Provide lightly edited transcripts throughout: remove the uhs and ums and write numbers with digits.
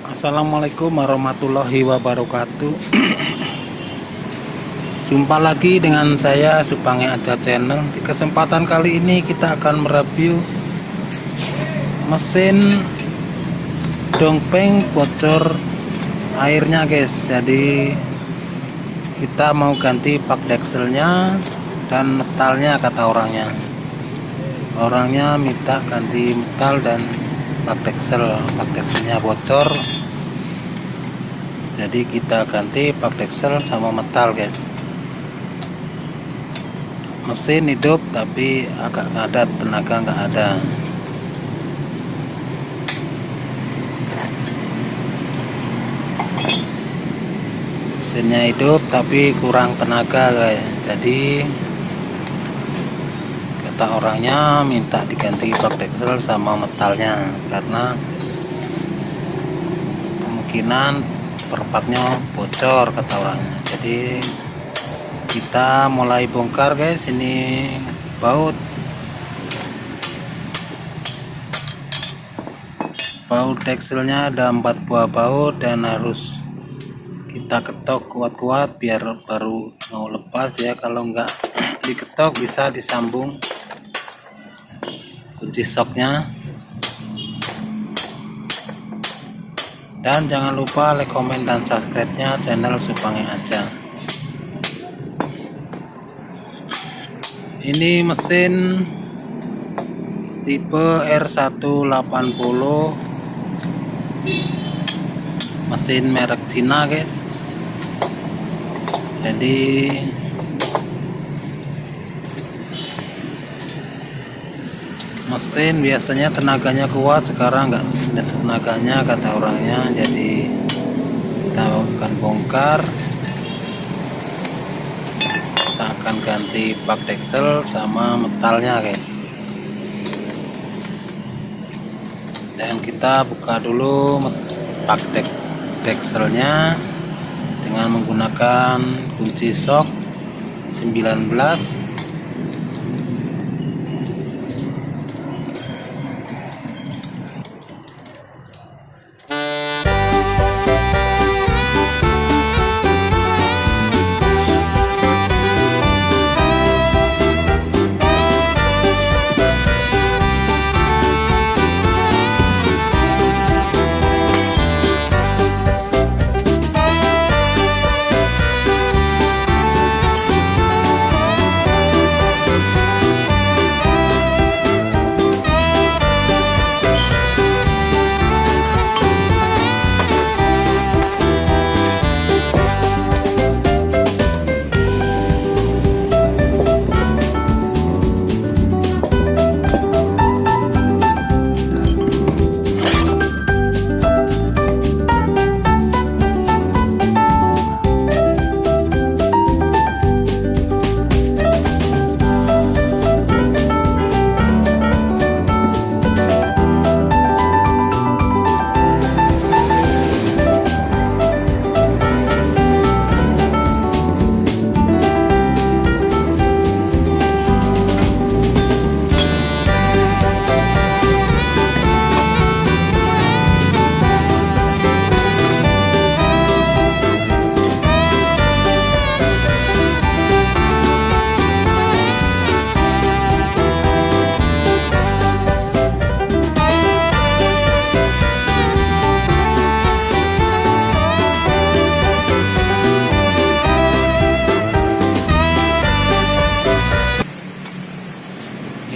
Assalamualaikum warahmatullahi wabarakatuh. Jumpa lagi dengan saya Supange Aja Channel. Di kesempatan kali ini kita akan mereview mesin dongpeng bocor airnya guys. Jadi kita mau ganti pak dekselnya dan metalnya, kata orangnya minta ganti metal dan pak dekselnya bocor. Jadi kita ganti pak deksel sama metal guys. Mesin hidup tapi agak ngadat, tenaga nggak ada. Mesinnya hidup tapi kurang tenaga guys. Jadi kata orangnya minta diganti pak deksel sama metalnya karena kemungkinan perpaknya bocor, kata orangnya. Jadi kita mulai bongkar guys. Ini baut dekselnya ada 4 buah baut dan harus kita ketok kuat-kuat biar baru mau lepas ya. Kalau enggak diketok bisa disambung kunci soknya. Dan jangan lupa like, komen, dan subscribe-nya channel Supange Aja. Ini mesin tipe R180, mesin merek Cina guys. Jadi mesin biasanya tenaganya kuat, sekarang enggak ada tenaganya, kata orangnya. Jadi kita akan bongkar, kita akan ganti pak deksel sama metalnya guys. Dan kita buka dulu pak dekselnya dengan menggunakan kunci sok 19.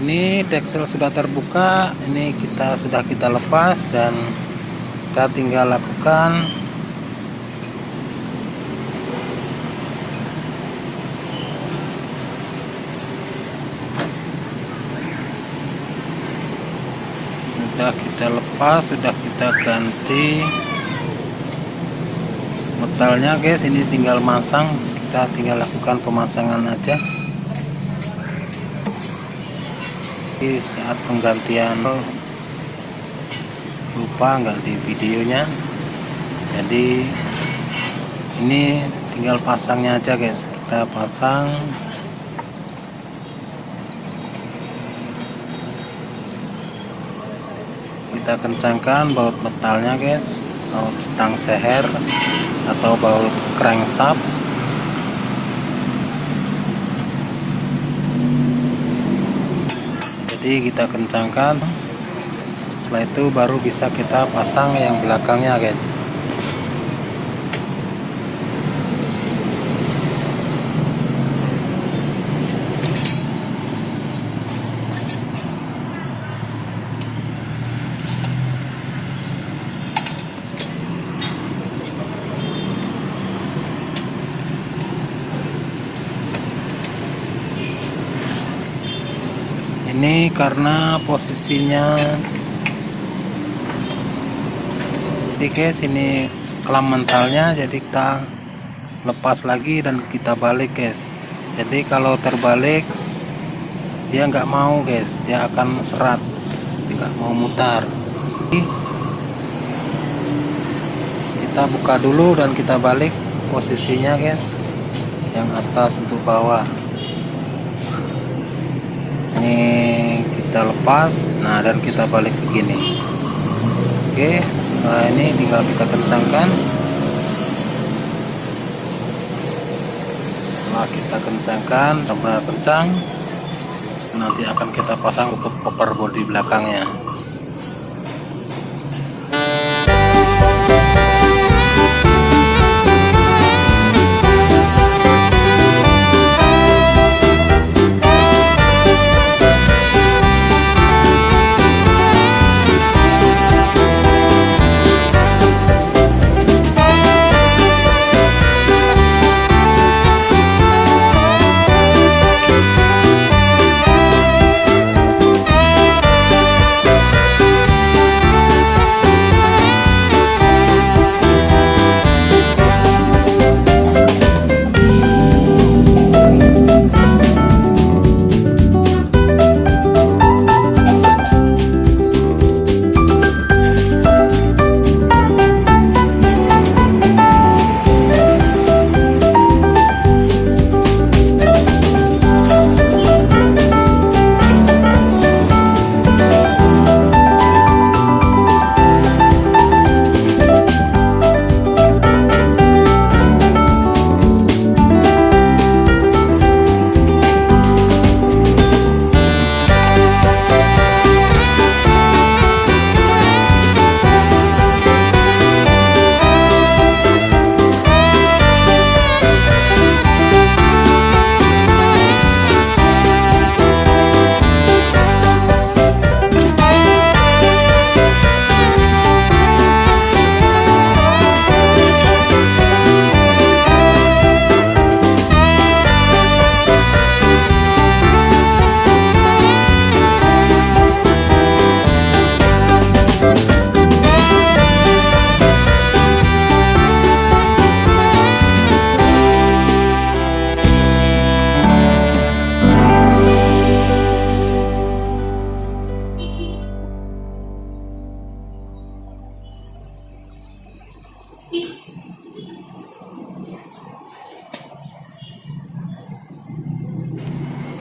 Ini deksel sudah terbuka, ini sudah kita lepas dan kita tinggal lakukan sudah kita lepas, sudah kita ganti metalnya guys. Ini tinggal masang, kita tinggal lakukan pemasangan aja. Saat penggantian lupa nggak di videonya, jadi ini tinggal pasangnya aja guys. Kita pasang, kita kencangkan baut metalnya guys. baut stang seher atau baut crankshaft. Jadi kita kencangkan, setelah itu baru bisa kita pasang yang belakangnya guys. Ini karena posisinya guys, ini kelam mentalnya, jadi kita lepas lagi dan kita balik guys. Jadi kalau terbalik dia nggak mau guys, dia akan serat, tidak mau mutar. Kita buka dulu dan kita balik posisinya guys, yang atas untuk bawah. Ini kita lepas, nah dan kita balik begini. Oke, setelah ini tinggal kita kencangkan. Setelah kita kencangkan sampai kencang, nanti akan kita pasang untuk koper bodi belakangnya.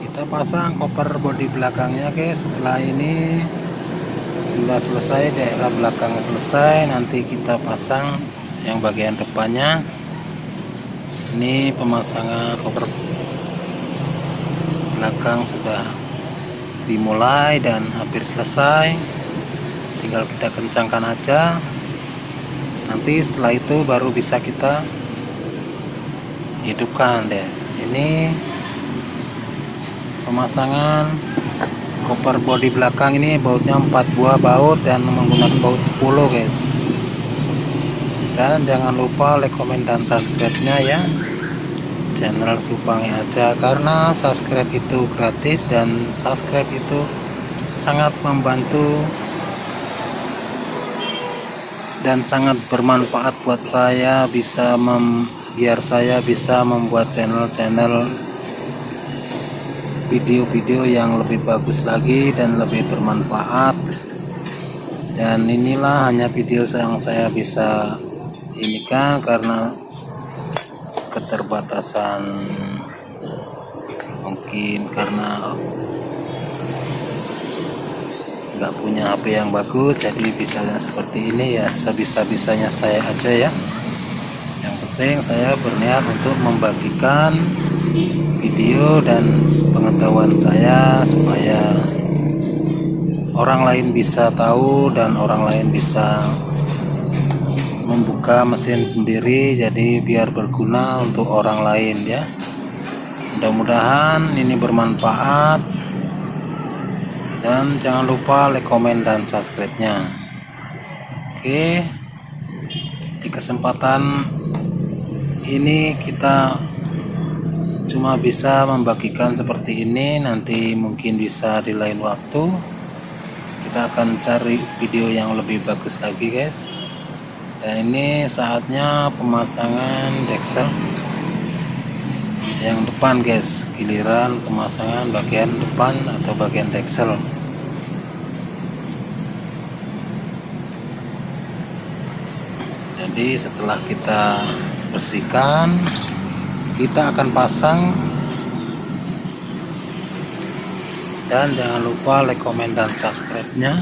Kita pasang koper bodi belakangnya guys. Setelah ini sudah selesai, daerah belakang selesai, nanti kita pasang yang bagian depannya. Ini pemasangan koper belakang sudah dimulai dan hampir selesai, tinggal kita kencangkan aja. Nanti setelah itu baru bisa kita hidupkan guys. Ini pemasangan koper bodi belakang, ini bautnya 4 buah baut dan menggunakan baut 10 guys. Dan jangan lupa like, komen, dan subscribe-nya ya, channel Supangi aja, karena subscribe itu gratis dan subscribe itu sangat membantu dan sangat bermanfaat buat saya, bisa biar saya bisa membuat channel-channel video-video yang lebih bagus lagi dan lebih bermanfaat. Dan inilah hanya video yang saya bisa ini kan, karena keterbatasan, mungkin karena nggak punya HP yang bagus, jadi bisa seperti ini ya, sebisa-bisanya saya aja ya. Yang penting saya berniat untuk membagikan video dan pengetahuan saya supaya orang lain bisa tahu dan orang lain bisa membuka mesin sendiri, jadi biar berguna untuk orang lain ya. Mudah-mudahan ini bermanfaat, dan jangan lupa like, komen, dan subscribe-nya. Oke, di kesempatan ini kita cuma bisa membagikan seperti ini, nanti mungkin bisa di lain waktu kita akan cari video yang lebih bagus lagi guys. Dan ini saatnya pemasangan deksel yang depan guys, giliran pemasangan bagian depan atau bagian deksel. Jadi setelah kita bersihkan, kita akan pasang, dan jangan lupa like, komen, dan subscribe-nya.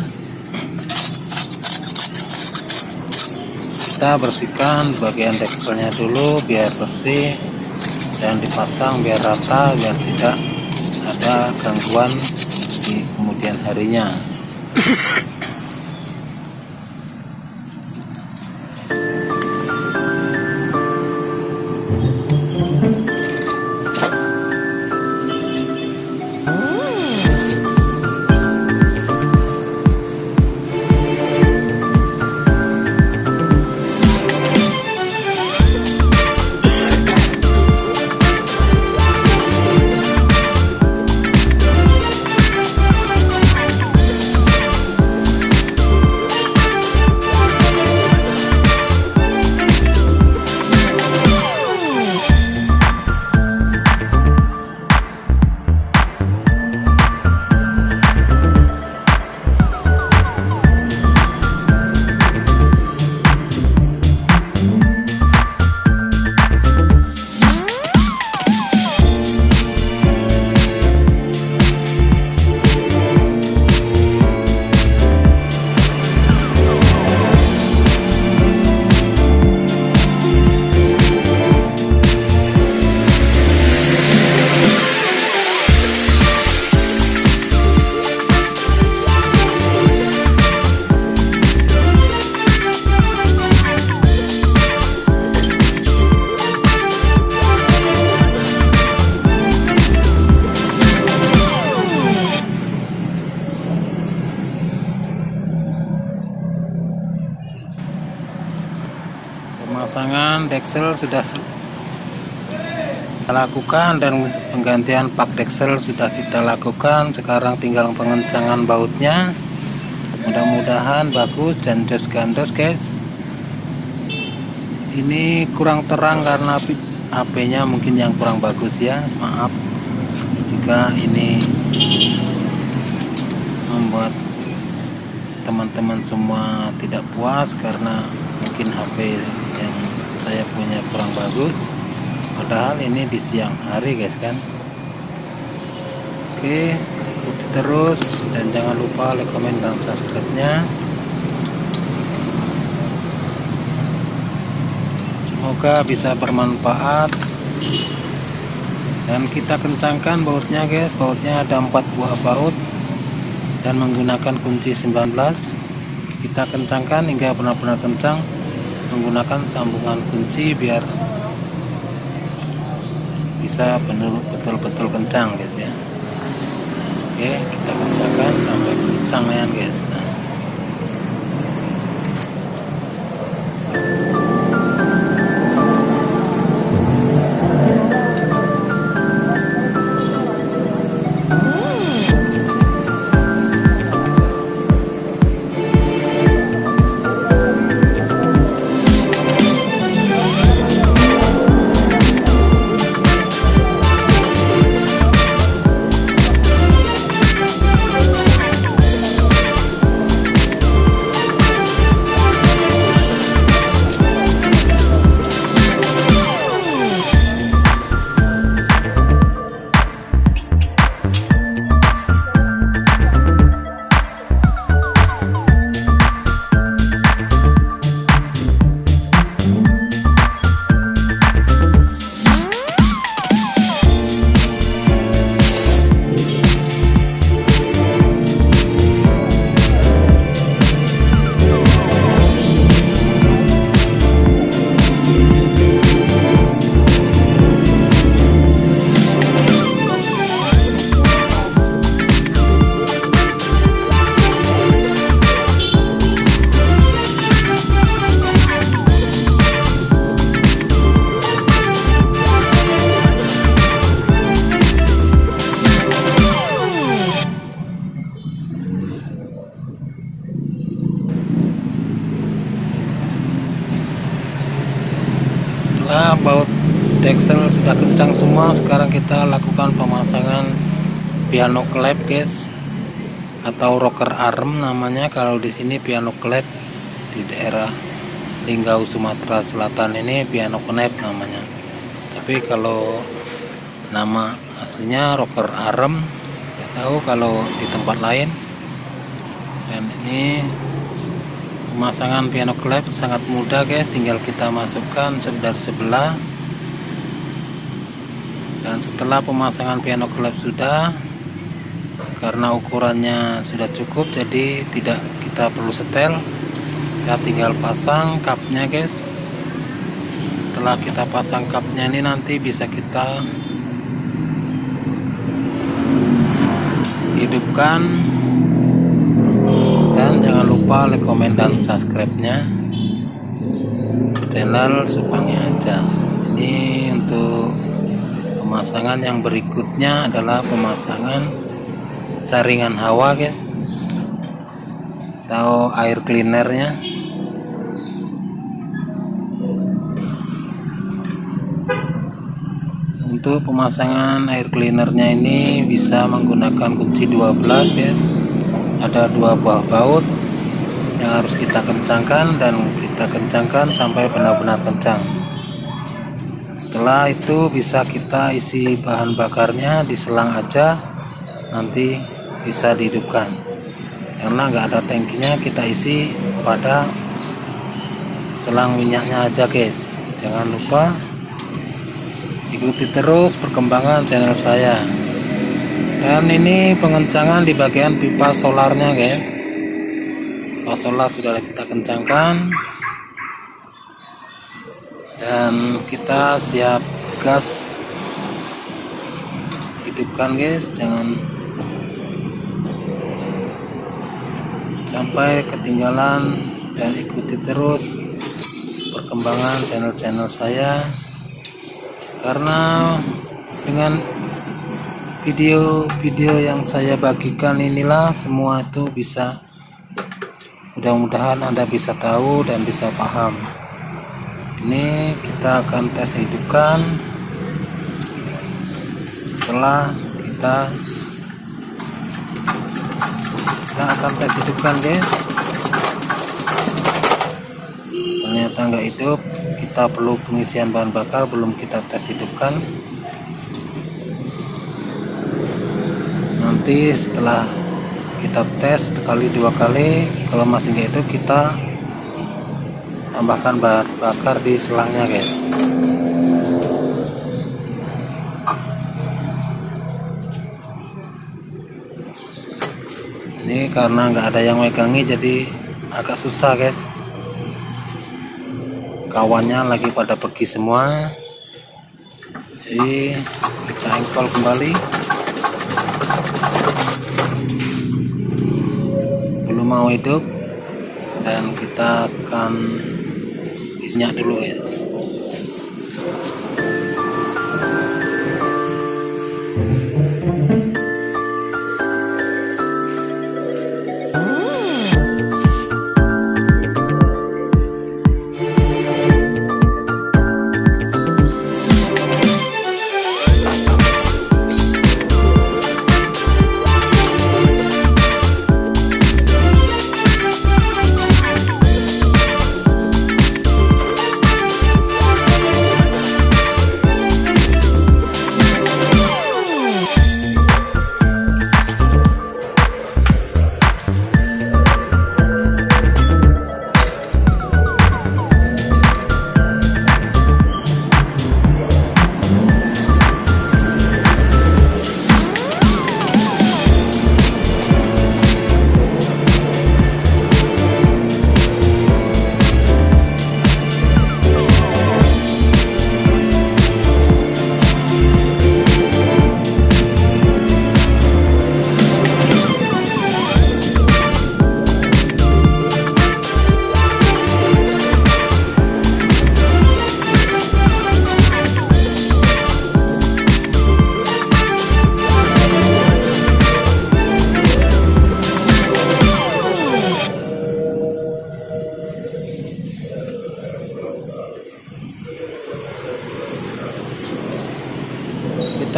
Kita bersihkan bagian dekselnya dulu biar bersih dan dipasang biar rata, biar tidak ada gangguan di kemudian harinya. Pemasangan deksel sudah kita lakukan dan penggantian pak deksel sudah kita lakukan. Sekarang tinggal pengencangan bautnya. Mudah-mudahan bagus dan jos gandos guys. Ini kurang terang karena HP-nya mungkin yang kurang bagus ya. Maaf jika ini membuat teman-teman semua tidak puas karena mungkin HP yang saya punya kurang bagus, padahal ini di siang hari guys kan. Oke, ikuti terus dan jangan lupa like, komen, dan subscribe-nya. Semoga bisa bermanfaat. Dan kita kencangkan bautnya guys. Bautnya ada 4 buah baut dan menggunakan kunci 19. Kita kencangkan hingga benar-benar kencang menggunakan sambungan kunci biar bisa betul-betul kencang guys ya. Oke, kita kencangkan sampai kencang ya guys. Nah, baut deksel sudah kencang semua. Sekarang kita lakukan pemasangan piano clap, guys, atau rocker arm namanya. Kalau di sini piano clap, di daerah Linggau Sumatera Selatan ini piano clap namanya. Tapi kalau nama aslinya rocker arm, nggak tahu kalau di tempat lain. Dan ini pemasangan piano clap sangat mudah, guys, tinggal kita masukkan dari sebelah. Dan setelah pemasangan piano clap sudah, karena ukurannya sudah cukup, jadi tidak kita perlu setel, kita tinggal pasang kapnya, guys. Setelah kita pasang kapnya ini nanti bisa kita hidupkan. Dan jangan lupa like, komen, dan subscribe-nya channel Supangi Aja. Ini untuk pemasangan yang berikutnya adalah pemasangan saringan hawa, guys, atau air cleanernya. Untuk pemasangan air cleanernya ini bisa menggunakan kunci 12, guys. Ada 2 buah baut yang harus kita kencangkan, dan kita kencangkan sampai benar-benar kencang. Setelah itu bisa kita isi bahan bakarnya di selang aja, nanti bisa dihidupkan. Karena nggak ada tangkinya, kita isi pada selang minyaknya aja, guys. Jangan lupa ikuti terus perkembangan channel saya. Dan ini pengencangan di bagian pipa solarnya, guys. Pipa solar sudah kita kencangkan, dan kita siap gas. Hidupkan, guys, jangan sampai ketinggalan, dan ikuti terus perkembangan channel saya. Karena dengan video-video yang saya bagikan inilah semua itu bisa, mudah-mudahan Anda bisa tahu dan bisa paham. Ini kita akan tes hidupkan. Setelah kita akan tes hidupkan, guys. Ternyata nggak hidup, kita perlu pengisian bahan bakar, belum kita tes hidupkan. Nanti setelah kita tes sekali 2 kali, kalau masih nggak hidup, kita tambahkan bahan bakar di selangnya, guys. Ini karena nggak ada yang megangi, jadi agak susah, guys. Kawannya lagi pada pergi semua, jadi kita engkol kembali. Belum mau hidup, dan kita akan isinya dulu, guys.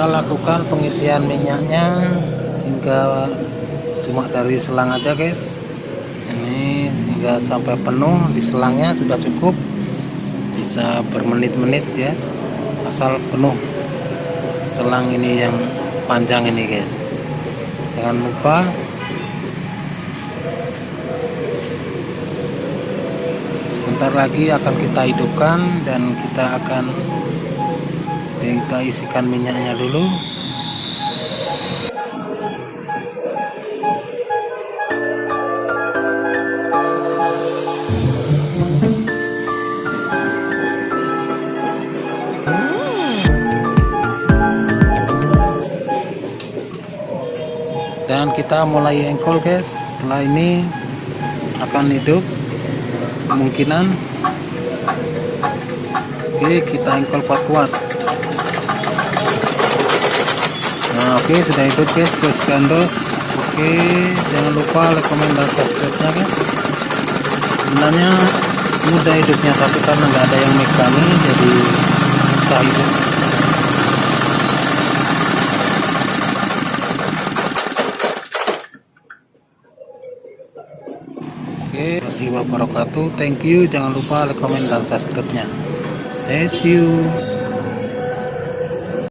kita lakukan pengisian minyaknya sehingga cuma dari selang aja guys, ini hingga sampai penuh di selangnya sudah cukup, bisa bermenit-menit ya, asal penuh selang ini yang panjang ini guys. Jangan lupa sebentar lagi akan kita hidupkan dan kita isikan minyaknya dulu. Dan kita mulai engkol guys. Setelah ini akan hidup kemungkinan. Oke, kita engkol kuat. Nah, oke, sudah hidup guys, sekian dos. Oke, jangan lupa like, comment, dan subscribe nya guys. Sebenarnya mudah hidupnya, tapi karena nggak ada yang megangin jadi susah hidup. Oke, warahmatullahi wabarakatuh. Thank you. Jangan lupa like, comment, dan subscribe nya. See you.